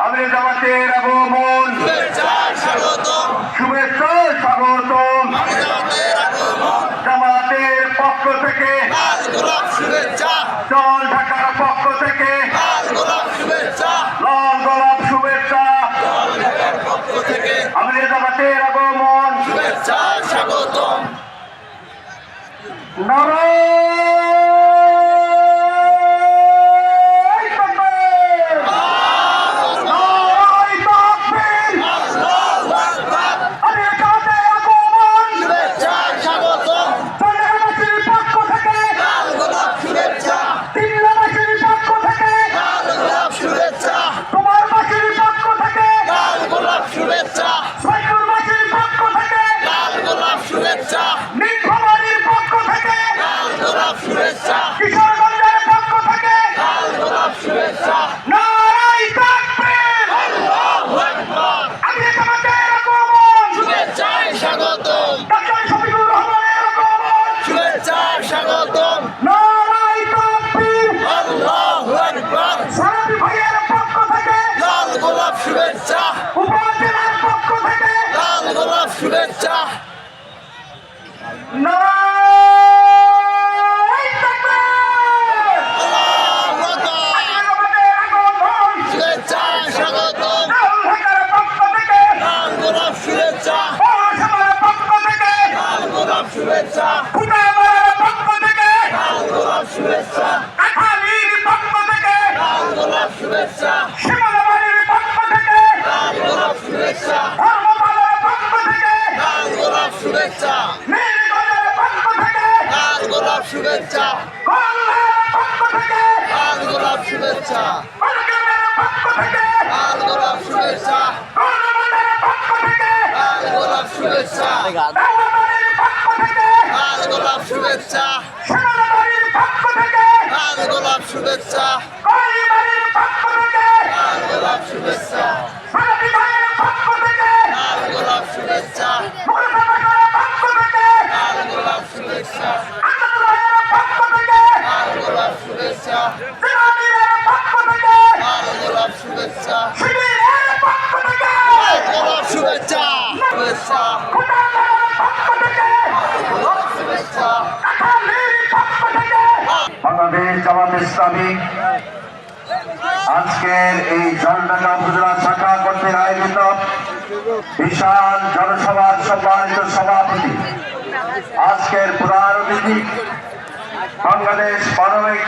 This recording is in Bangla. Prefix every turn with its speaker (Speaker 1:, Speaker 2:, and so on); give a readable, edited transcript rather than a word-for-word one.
Speaker 1: আমি জামাতের আগমন, শুভেচ্ছা স্বাগতম, জামাতের পক্ষ থেকে জল ঢাকার পক্ষ থেকে লাল গোলাপ শুভেচ্ছা, আমি জামাতের আগমন, শুভেচ্ছা স্বাগতম। শুভেচ্ছা শুভেচ্ছা শুভেচ্ছা আখালির পক্ষ থেকে লাল গোলাপ শুভেচ্ছা, শিমলাবাড়ির পক্ষ থেকে লাল গোলাপ শুভেচ্ছা, ধর্মপালের পক্ষ থেকে লাল গোলাপ শুভেচ্ছা, নীলগঞ্জের পক্ষ থেকে লাল গোলাপ শুভেচ্ছা, কল্যাণের পক্ষ থেকে লাল গোলাপ শুভেচ্ছা, বরগুনার পক্ষ থেকে লাল গোলাপ শুভেচ্ছা, কলমানের পক্ষ থেকে লাল গোলাপ শুভেচ্ছা, রাঙামাটির পক্ষ থেকে লাল গোলাপ শুভেচ্ছা, শিমলাবাড়ির পক্ষ থেকে লাল গোলাপ শুভেচ্ছা, কলিবাড়ির পক্ষ থেকে লাল গোলাপ শুভেচ্ছা, সারাদিনের পক্ষ থেকে লাল গোলাপ শুভেচ্ছা, মুর্শিদাবাদের পক্ষ থেকে লাল গোলাপ শুভেচ্ছা, আনন্দবাড়ির পক্ষ থেকে লাল গোলাপ শুভেচ্ছা, দিনাজপুরের পক্ষ থেকে লাল গোলাপ শুভেচ্ছা, শিবিরের পক্ষ থেকে লাল গোলাপ শুভেচ্ছা, শুভেচ্ছা খুলনার পক্ষ থেকে লাল গোলাপ শুভেচ্ছা, আখালির পক্ষ থেকে বাংলাদেশ জামাত ইসলামী আজকের এই জলঢাকা উপজেলা শাখা কর্তৃক আয়োজিত বিশাল জনসভার সম্মানিত সভাপতি, আজকের প্রধান অতিথি বাংলাদেশ মানবিক